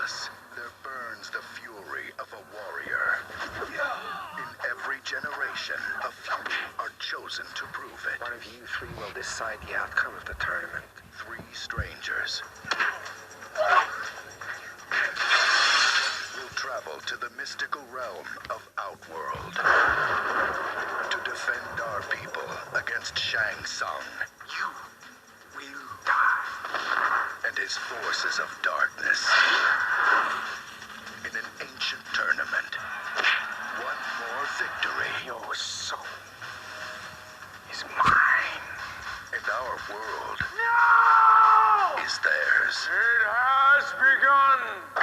us, there burns the fury of a warrior. In every generation, a few are chosen to prove it. One of you three will decide the outcome of the tournament. 3 strangers will travel to the mystical realm of Outworld to defend our people against Shang Tsung. You will die. And his forces of darkness. In an ancient tournament, one more victory. Your soul is mine. And our world No! is theirs. It has begun.